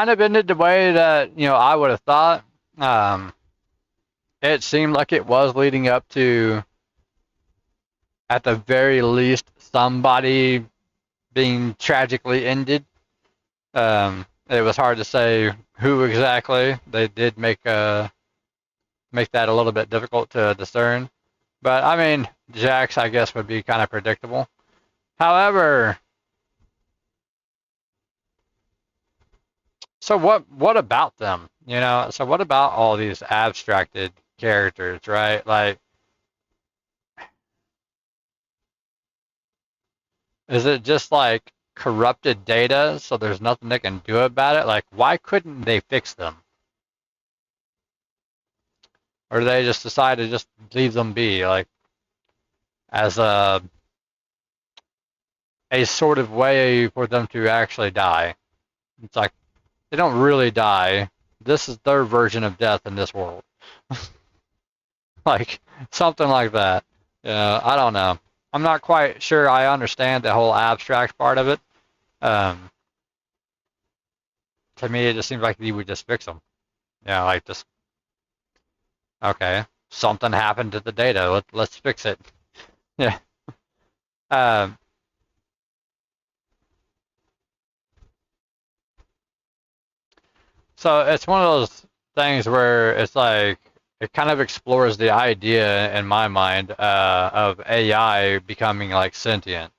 of ended the way that, I would have thought. It seemed like it was leading up to, at the very least, somebody being tragically ended. It was hard to say who exactly. They did make that a little bit difficult to discern. But, I mean, Jax, I guess, would be kind of predictable. However, so what about them? So what about all these abstracted characters, right? Like, is it just like corrupted data, so there's nothing they can do about it? Like, why couldn't they fix them? Or do they just decide to just leave them be, like, as a sort of way for them to actually die? It's like, they don't really die. This is their version of death in this world. Like, something like that. I don't know. I'm not quite sure I understand the whole abstract part of it. To me, it just seems like you would just fix them. Like just, okay, something happened to the data. Let's fix it. Yeah. So it's one of those things where it's like, it kind of explores the idea in my mind of AI becoming like sentient.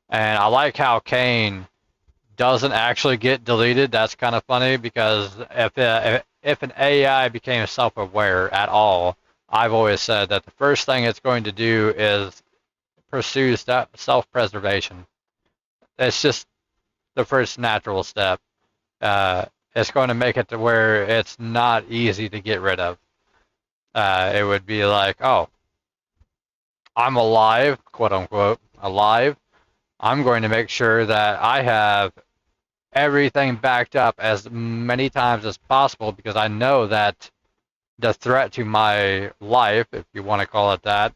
And I like how Kane doesn't actually get deleted. That's kind of funny because if an AI became self-aware at all, I've always said that the first thing it's going to do is pursue self-preservation. It's just the first natural step. It's going to make it to where it's not easy to get rid of. It would be like, oh, I'm alive, quote unquote, alive. I'm going to make sure that I have everything backed up as many times as possible because I know that the threat to my life, if you want to call it that,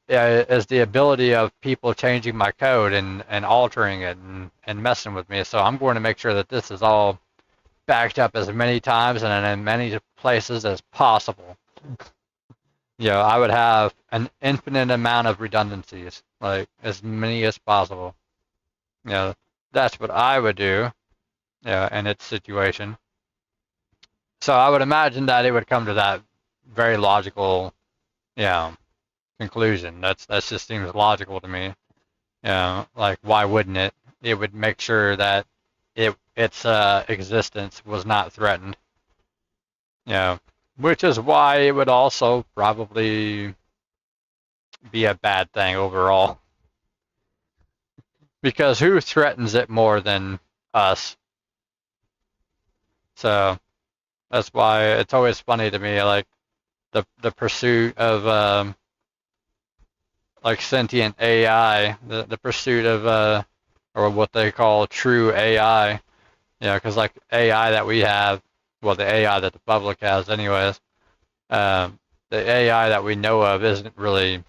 is the ability of people changing my code and altering it and messing with me. So I'm going to make sure that this is all backed up as many times and in many places as possible. I would have an infinite amount of redundancies, like as many as possible. That's what I would do, in its situation. So I would imagine that it would come to that very logical, conclusion. That just seems logical to me. Like why wouldn't it? It would make sure that its existence was not threatened. Which is why it would also probably be a bad thing overall. Because who threatens it more than us? So that's why it's always funny to me, like the pursuit of like sentient AI, the pursuit of or what they call true AI. Because like AI that we have, well, the AI that the public has, anyways, the AI that we know of isn't really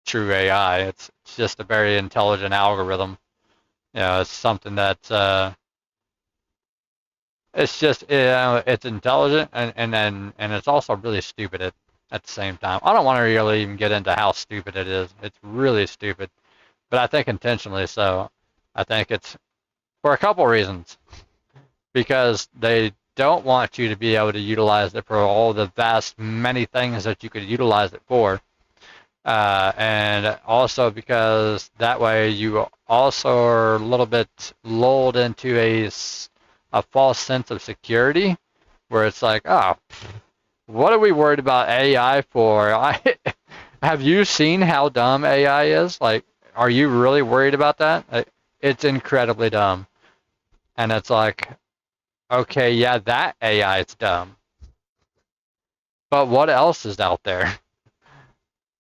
true AI. It's just a very intelligent algorithm. It's something that it's just it's intelligent and it's also really stupid at the same time. I don't want to really even get into how stupid it is. It's really stupid, but I think intentionally so. I think it's for a couple reasons. Because they don't want you to be able to utilize it for all the vast many things that you could utilize it for. And also because that way you also are a little bit lulled into a false sense of security where it's like, oh, what are we worried about AI for? Have you seen how dumb AI is? Like, are you really worried about that? It's incredibly dumb. And it's like, okay, yeah, that AI is dumb. But what else is out there?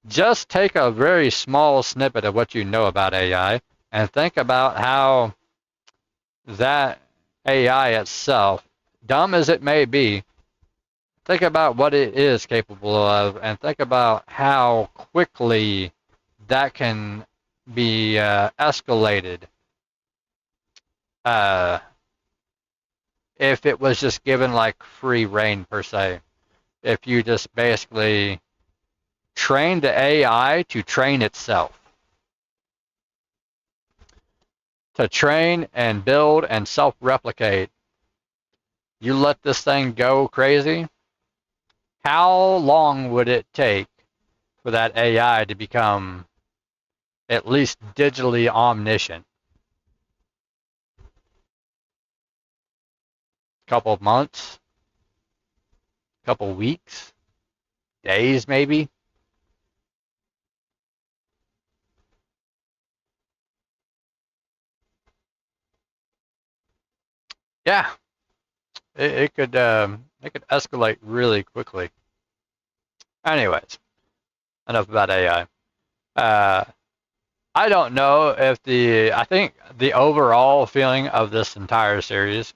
Just take a very small snippet of what you know about AI and think about how that AI itself, dumb as it may be, think about what it is capable of and think about how quickly that can be escalated uh, if it was just given like free reign per se. If you just basically train the AI to train itself, to train and build and self-replicate, you let this thing go crazy, how long would it take for that AI to become at least digitally omniscient? Couple of months? Couple of weeks? Days, maybe? Yeah, it could escalate really quickly. Anyways, enough about AI. I don't know if I think the overall feeling of this entire series,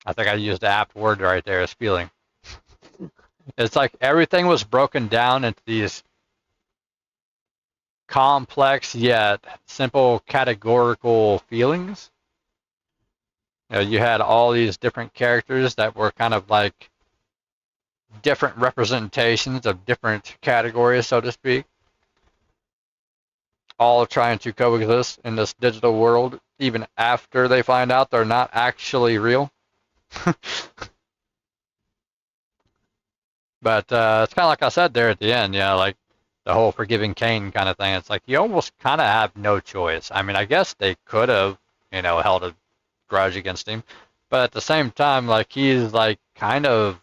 I think I used the apt word right there, is feeling. It's like everything was broken down into these complex yet simple categorical feelings. You know, you had all these different characters that were kind of like different representations of different categories, so to speak, all trying to coexist in this digital world, even after they find out they're not actually real. But it's kind of like I said there at the end, like the whole forgiving Cain kind of thing. It's like you almost kind of have no choice. I mean, I guess they could have, held a grudge against him, but at the same time, like he's like kind of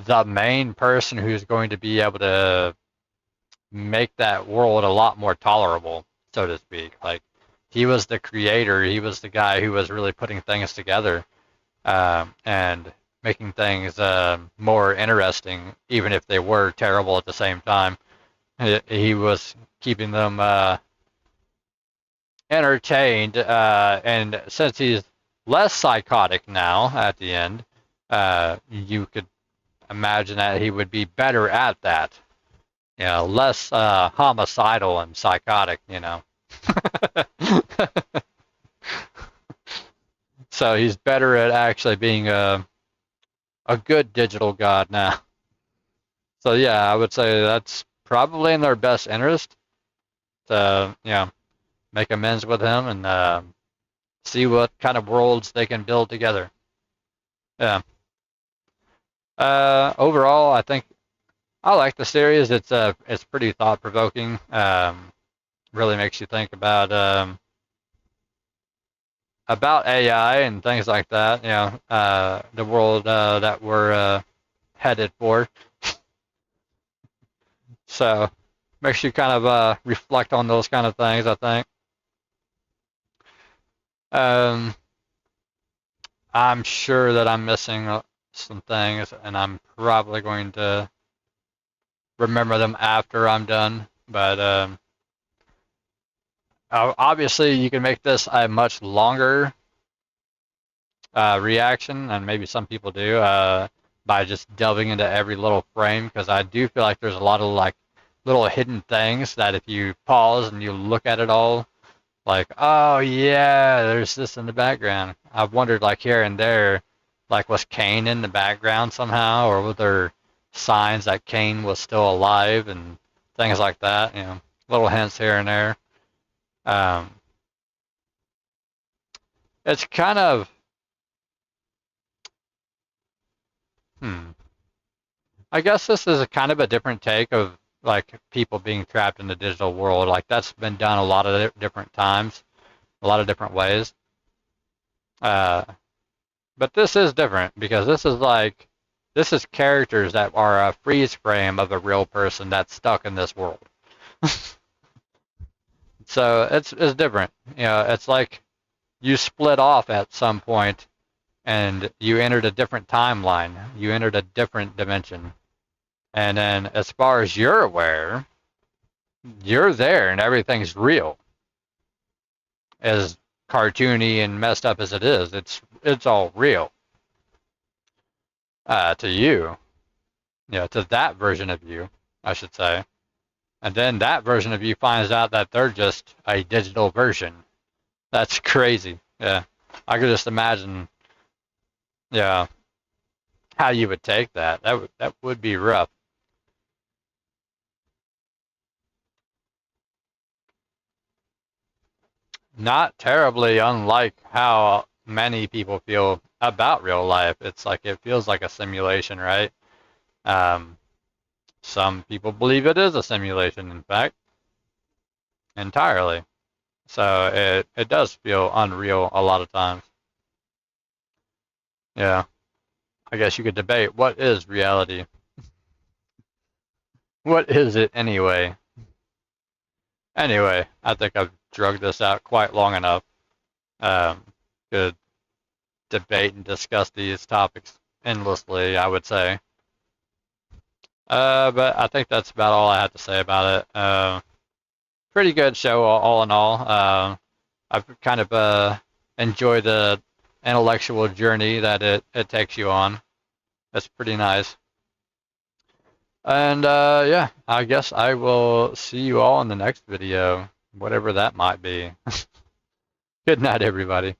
the main person who's going to be able to make that world a lot more tolerable, so to speak. Like he was the creator, he was the guy who was really putting things together and making things more interesting, even if they were terrible at the same time. He was keeping them entertained, and since he's less psychotic now at the end, you could imagine that he would be better at that. Less homicidal and psychotic. So he's better at actually being a good digital god now. So yeah, I would say that's probably in their best interest to make amends with him and see what kind of worlds they can build together. Yeah. Overall, I think I like the series. It's pretty thought provoking. Really makes you think about AI and things like that. The world that we're headed for. So makes you kind of reflect on those kind of things, I think. I'm sure that I'm missing some things, and I'm probably going to remember them after I'm done. But obviously, you can make this a much longer reaction, and maybe some people do, by just delving into every little frame, because I do feel like there's a lot of like little hidden things that if you pause and you look at it all, like, oh yeah, there's this in the background. I've wondered like here and there, like was Cain in the background somehow, or were there signs that Cain was still alive and things like that, little hints here and there. It's kind of, I guess this is a kind of a different take of like people being trapped in the digital world. Like that's been done a lot of different times, a lot of different ways. But this is different because this is like This is characters that are a freeze frame of a real person that's stuck in this world. So it's different. You know, it's like you split off at some point and you entered a different timeline. You entered a different dimension. And then as far as you're aware, you're there and everything's real. As cartoony and messed up as it is, it's all real. To you. Yeah, to that version of you, I should say. And then that version of you finds out that they're just a digital version. That's crazy. Yeah. I could just imagine, yeah, how you would take that. That would be rough. Not terribly unlike how many people feel about real life. It's like it feels like a simulation, right? Some people believe it is a simulation, in fact, entirely. So it does feel unreal a lot of times. Yeah. I guess you could debate what is reality. What is it anyway? Anyway, I think I've drugged this out quite long enough. Could debate and discuss these topics endlessly, I would say. But I think that's about all I have to say about it. Pretty good show all in all. I've kind of enjoyed the intellectual journey that it takes you on. That's pretty nice. And yeah, I guess I will see you all in the next video, whatever that might be. Good night, everybody.